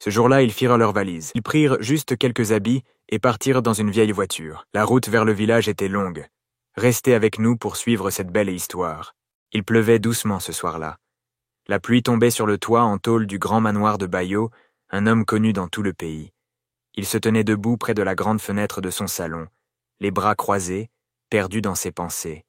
Ce jour-là, ils firent leurs valises. Ils prirent juste quelques habits et partirent dans une vieille voiture. La route vers le village était longue. Restez avec nous pour suivre cette belle histoire. Il pleuvait doucement ce soir-là. La pluie tombait sur le toit en tôle du grand manoir de Bayo, un homme connu dans tout le pays. Il se tenait debout près de la grande fenêtre de son salon, les bras croisés, perdu dans ses pensées.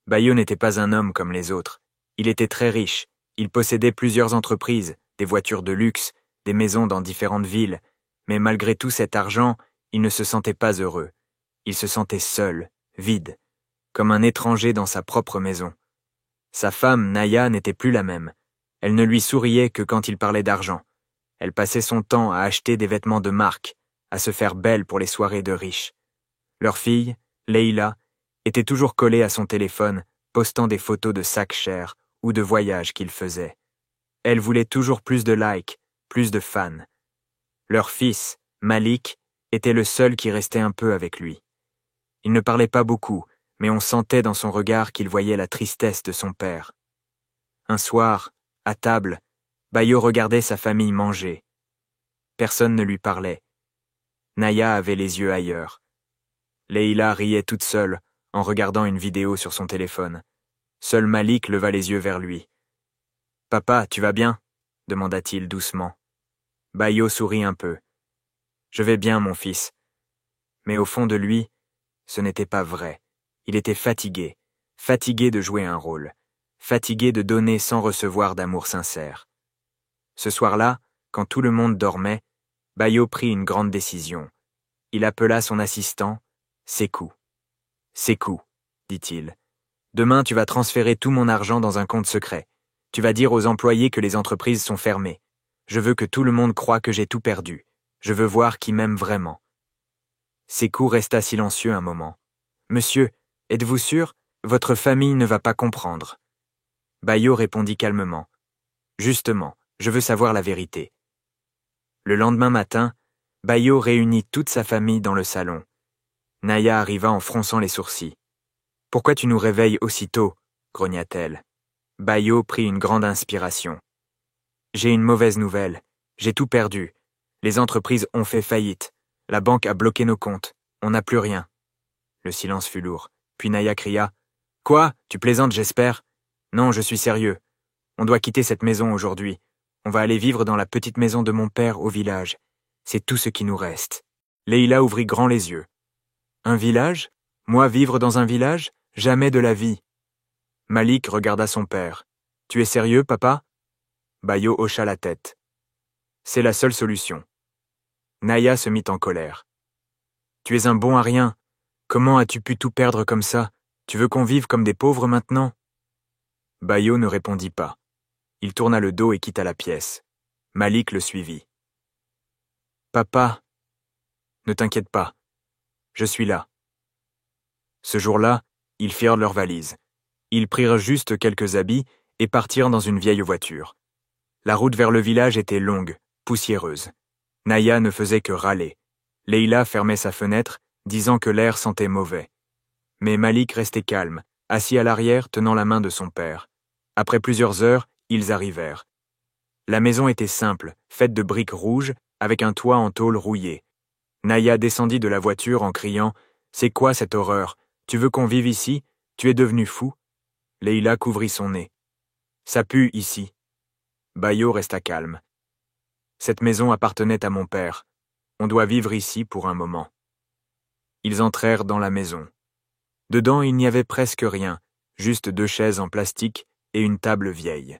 Bayo n'était pas un homme comme les autres. Il était très riche. Il possédait plusieurs entreprises, des voitures de luxe, des maisons dans différentes villes, mais malgré tout cet argent, il ne se sentait pas heureux. Il se sentait seul, vide, comme un étranger dans sa propre maison. Sa femme, Naya, n'était plus la même. Elle ne lui souriait que quand il parlait d'argent. Elle passait son temps à acheter des vêtements de marque, à se faire belle pour les soirées de riches. Leur fille, Leila, était toujours collée à son téléphone, postant des photos de sacs chers ou de voyages qu'il faisait. Elle voulait toujours plus de likes, plus de fans. Leur fils, Malik, était le seul qui restait un peu avec lui. Il ne parlait pas beaucoup, mais on sentait dans son regard qu'il voyait la tristesse de son père. Un soir, à table, Bayo regardait sa famille manger. Personne ne lui parlait. Naya avait les yeux ailleurs. Leila riait toute seule en regardant une vidéo sur son téléphone. Seul Malik leva les yeux vers lui. « Papa, tu vas bien ?» demanda-t-il doucement. Bayo sourit un peu. « Je vais bien, mon fils. » Mais au fond de lui, ce n'était pas vrai. Il était fatigué, fatigué de jouer un rôle, fatigué de donner sans recevoir d'amour sincère. Ce soir-là, quand tout le monde dormait, Bayo prit une grande décision. Il appela son assistant, Sékou. « Sékou, dit-il, demain tu vas transférer tout mon argent dans un compte secret. Tu vas dire aux employés que les entreprises sont fermées. Je veux que tout le monde croie que j'ai tout perdu. Je veux voir qui m'aime vraiment. » Sékou resta silencieux un moment. « Monsieur, êtes-vous sûr? Votre famille ne va pas comprendre. » Bayo répondit calmement. « Justement, je veux savoir la vérité. » Le lendemain matin, Bayo réunit toute sa famille dans le salon. Naya arriva en fronçant les sourcils. « Pourquoi tu nous réveilles aussitôt ?» grogna-t-elle. Bayo prit une grande inspiration. « J'ai une mauvaise nouvelle. J'ai tout perdu. Les entreprises ont fait faillite. La banque a bloqué nos comptes. On n'a plus rien. » Le silence fut lourd. Puis Naya cria. « Quoi? Tu plaisantes, j'espère? » « Non, je suis sérieux. On doit quitter cette maison aujourd'hui. On va aller vivre dans la petite maison de mon père au village. C'est tout ce qui nous reste. » Leila ouvrit grand les yeux. « Un village? Moi vivre dans un village? Jamais de la vie. » Malik regarda son père. « Tu es sérieux, papa ?» Bayo hocha la tête. « C'est la seule solution. » Naya se mit en colère. « Tu es un bon à rien. Comment as-tu pu tout perdre comme ça? Tu veux qu'on vive comme des pauvres maintenant ?» Bayo ne répondit pas. Il tourna le dos et quitta la pièce. Malik le suivit. « Papa, ne t'inquiète pas. Je suis là. » Ce jour-là, ils firent leurs valises. Ils prirent juste quelques habits et partirent dans une vieille voiture. La route vers le village était longue, poussiéreuse. Naya ne faisait que râler. Leila fermait sa fenêtre, disant que l'air sentait mauvais. Mais Malik restait calme, assis à l'arrière, tenant la main de son père. Après plusieurs heures, ils arrivèrent. La maison était simple, faite de briques rouges, avec un toit en tôle rouillée. Naya descendit de la voiture en criant « C'est quoi cette horreur? Tu veux qu'on vive ici? Tu es devenu fou ?» Leila couvrit son nez. « Ça pue ici. » Bayo resta calme. « Cette maison appartenait à mon père. On doit vivre ici pour un moment. » Ils entrèrent dans la maison. Dedans, il n'y avait presque rien, juste 2 chaises en plastique et une table vieille.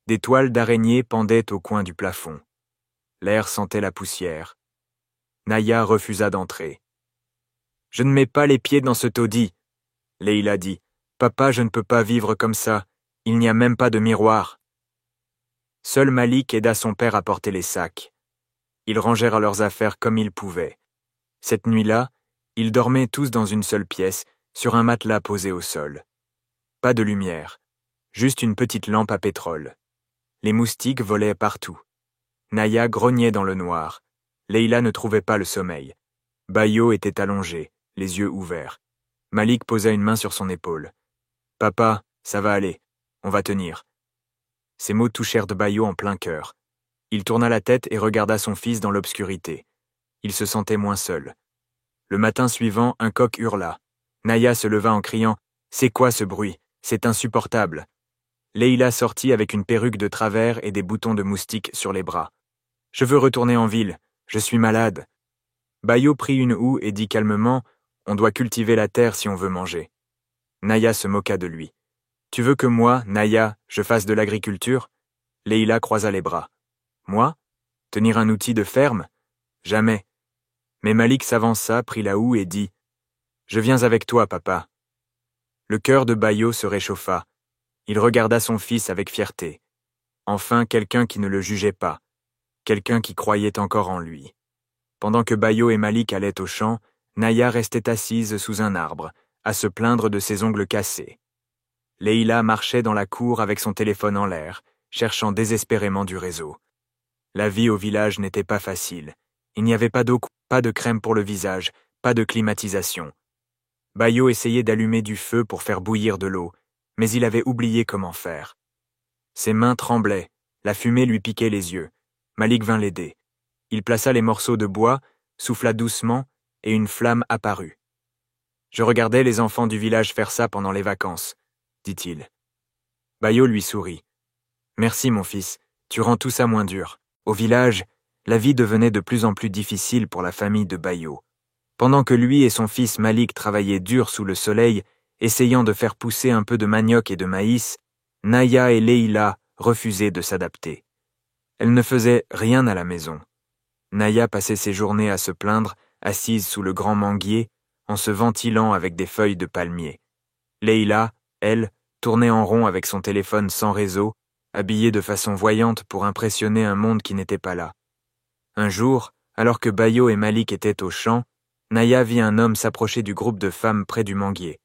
Des toiles d'araignée pendaient au coin du plafond. L'air sentait la poussière. Naya refusa d'entrer. « Je ne mets pas les pieds dans ce taudis. » Leila dit. « Papa, je ne peux pas vivre comme ça. Il n'y a même pas de miroir. » Seul Malik aida son père à porter les sacs. Ils rangèrent leurs affaires comme ils pouvaient. Cette nuit-là, ils dormaient tous dans une seule pièce, sur un matelas posé au sol. Pas de lumière, juste une petite lampe à pétrole. Les moustiques volaient partout. Naya grognait dans le noir. Leila ne trouvait pas le sommeil. Bayo était allongé, les yeux ouverts. Malik posa une main sur son épaule. « Papa, ça va aller. On va tenir. » Ces mots touchèrent de Bayo en plein cœur. Il tourna la tête et regarda son fils dans l'obscurité. Il se sentait moins seul. Le matin suivant, un coq hurla. Naya se leva en criant « C'est quoi ce bruit? C'est insupportable !» Leila sortit avec une perruque de travers et des boutons de moustique sur les bras. « Je veux retourner en ville. Je suis malade. » Bayo prit une houe et dit calmement « On doit cultiver la terre si on veut manger. » Naya se moqua de lui. « Tu veux que moi, Naya, je fasse de l'agriculture ?» Leila croisa les bras. « Moi? Tenir un outil de ferme? Jamais. » Mais Malik s'avança, prit la houe et dit « Je viens avec toi, papa. » Le cœur de Bayo se réchauffa. Il regarda son fils avec fierté. Enfin, quelqu'un qui ne le jugeait pas. Quelqu'un qui croyait encore en lui. Pendant que Bayo et Malik allaient au champ, Naya restait assise sous un arbre, à se plaindre de ses ongles cassés. Leila marchait dans la cour avec son téléphone en l'air, cherchant désespérément du réseau. La vie au village n'était pas facile. Il n'y avait pas d'eau, pas de crème pour le visage, pas de climatisation. Bayo essayait d'allumer du feu pour faire bouillir de l'eau, mais il avait oublié comment faire. Ses mains tremblaient, la fumée lui piquait les yeux. Malik vint l'aider. Il plaça les morceaux de bois, souffla doucement, et une flamme apparut. « Je regardais les enfants du village faire ça pendant les vacances, » dit-il. Bayo lui sourit. « Merci, mon fils, tu rends tout ça moins dur. » Au village, la vie devenait de plus en plus difficile pour la famille de Bayo. Pendant que lui et son fils Malik travaillaient dur sous le soleil, essayant de faire pousser un peu de manioc et de maïs, Naya et Leila refusaient de s'adapter. Elles ne faisaient rien à la maison. Naya passait ses journées à se plaindre, assise sous le grand manguier, en se ventilant avec des feuilles de palmier. Leila, elle, tournait en rond avec son téléphone sans réseau, habillée de façon voyante pour impressionner un monde qui n'était pas là. Un jour, alors que Bayo et Malik étaient au champ, Naya vit un homme s'approcher du groupe de femmes près du manguier.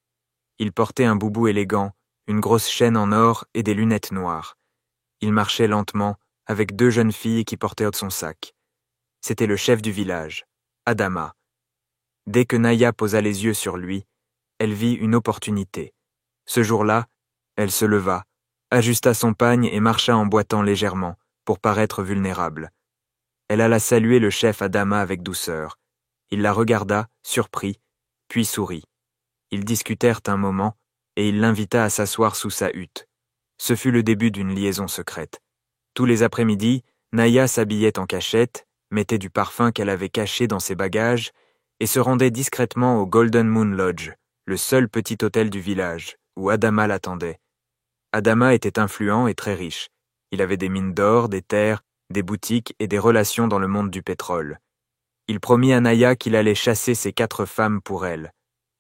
Il portait un boubou élégant, une grosse chaîne en or et des lunettes noires. Il marchait lentement, avec deux jeunes filles qui portaient son sac. C'était le chef du village, Adama. Dès que Naya posa les yeux sur lui, elle vit une opportunité. Ce jour-là, elle se leva, ajusta son pagne et marcha en boitant légèrement, pour paraître vulnérable. Elle alla saluer le chef Adama avec douceur. Il la regarda, surpris, puis sourit. Ils discutèrent un moment, et il l'invita à s'asseoir sous sa hutte. Ce fut le début d'une liaison secrète. Tous les après-midi, Naya s'habillait en cachette, mettait du parfum qu'elle avait caché dans ses bagages, et se rendait discrètement au Golden Moon Lodge, le seul petit hôtel du village, où Adama l'attendait. Adama était influent et très riche. Il avait des mines d'or, des terres, des boutiques et des relations dans le monde du pétrole. Il promit à Naya qu'il allait chasser ses 4 femmes pour elle.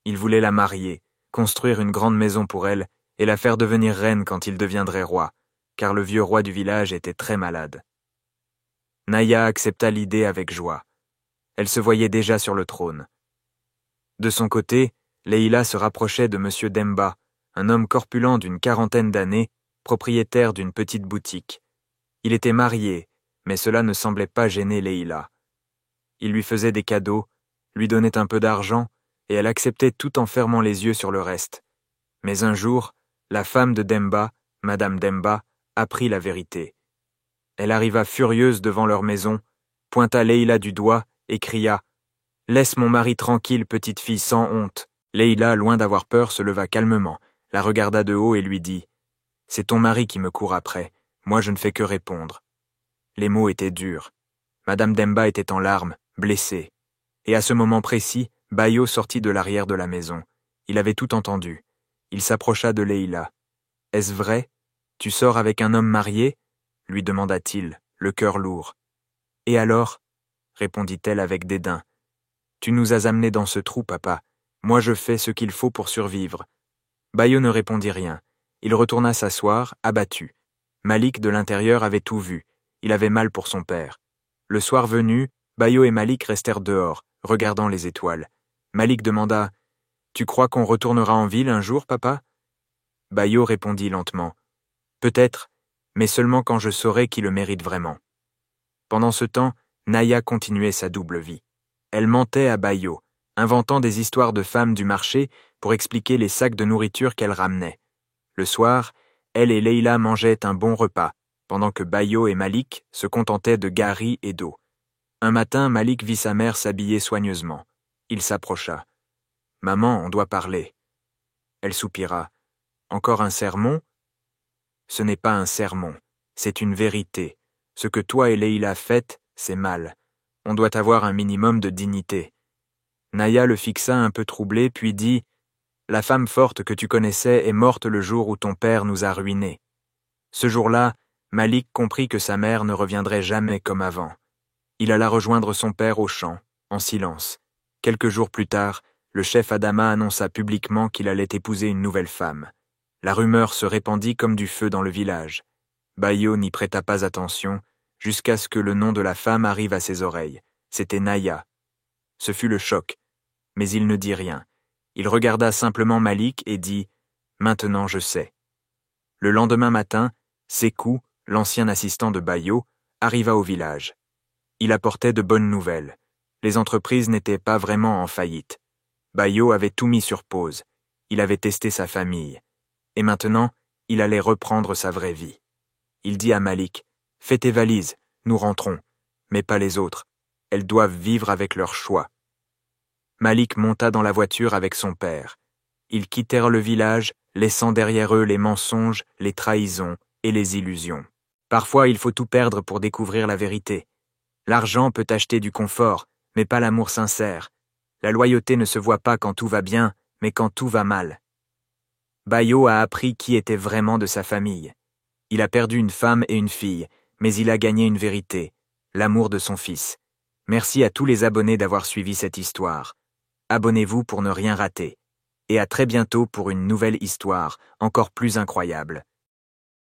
Il voulait la marier, construire une grande maison pour elle et la faire devenir reine quand il deviendrait roi, car le vieux roi du village était très malade. Naya accepta l'idée avec joie. Elle se voyait déjà sur le trône. De son côté, Leila se rapprochait de M. Demba, un homme corpulent d'une 40aine d'années, propriétaire d'une petite boutique. Il était marié, mais cela ne semblait pas gêner Leila. Il lui faisait des cadeaux, lui donnait un peu d'argent, et elle acceptait tout en fermant les yeux sur le reste. Mais un jour, la femme de Demba, Madame Demba, apprit la vérité. Elle arriva furieuse devant leur maison, pointa Leila du doigt et cria « Laisse mon mari tranquille, petite fille sans honte !» Leila, loin d'avoir peur, se leva calmement, la regarda de haut et lui dit « C'est ton mari qui me court après, moi je ne fais que répondre. » Les mots étaient durs. Madame Demba était en larmes, blessée. Et à ce moment précis, Bayo sortit de l'arrière de la maison. Il avait tout entendu. Il s'approcha de Leila. « Est-ce vrai? Tu sors avec un homme marié ?» lui demanda-t-il, le cœur lourd. « Et alors ?» répondit-elle avec dédain. « Tu nous as amenés dans ce trou, papa. Moi je fais ce qu'il faut pour survivre. » Bayo ne répondit rien. Il retourna s'asseoir, abattu. Malik de l'intérieur avait tout vu. Il avait mal pour son père. Le soir venu, Bayo et Malik restèrent dehors, regardant les étoiles. Malik demanda « Tu crois qu'on retournera en ville un jour, papa ?» Bayo répondit lentement « Peut-être, mais seulement quand je saurai qui le mérite vraiment. » Pendant ce temps, Naya continuait sa double vie. Elle mentait à Bayo, inventant des histoires de femmes du marché pour expliquer les sacs de nourriture qu'elle ramenait. Le soir, elle et Leila mangeaient un bon repas, pendant que Bayo et Malik se contentaient de gari et d'eau. Un matin, Malik vit sa mère s'habiller soigneusement. Il s'approcha. « Maman, on doit parler. » Elle soupira. « Encore un sermon ?»« Ce n'est pas un sermon, c'est une vérité. Ce que toi et Leïla faites, c'est mal. On doit avoir un minimum de dignité. » Naya le fixa un peu troublé, puis dit « La femme forte que tu connaissais est morte le jour où ton père nous a ruinés. » Ce jour-là, Malik comprit que sa mère ne reviendrait jamais comme avant. Il alla rejoindre son père au champ, en silence. Quelques jours plus tard, le chef Adama annonça publiquement qu'il allait épouser une nouvelle femme. La rumeur se répandit comme du feu dans le village. Bayo n'y prêta pas attention, jusqu'à ce que le nom de la femme arrive à ses oreilles. C'était Naya. Ce fut le choc, mais il ne dit rien. Il regarda simplement Malik et dit « Maintenant je sais ». Le lendemain matin, Sékou, l'ancien assistant de Bayo, arriva au village. Il apportait de bonnes nouvelles. Les entreprises n'étaient pas vraiment en faillite. Bayo avait tout mis sur pause. Il avait testé sa famille. Et maintenant, il allait reprendre sa vraie vie. Il dit à Malik, « Fais tes valises, nous rentrons. Mais pas les autres. Elles doivent vivre avec leur choix. » Malik monta dans la voiture avec son père. Ils quittèrent le village, laissant derrière eux les mensonges, les trahisons et les illusions. Parfois, il faut tout perdre pour découvrir la vérité. L'argent peut acheter du confort, mais pas l'amour sincère. La loyauté ne se voit pas quand tout va bien, mais quand tout va mal. Bayo a appris qui était vraiment de sa famille. Il a perdu une femme et une fille, mais il a gagné une vérité, l'amour de son fils. Merci à tous les abonnés d'avoir suivi cette histoire. Abonnez-vous pour ne rien rater. Et à très bientôt pour une nouvelle histoire, encore plus incroyable.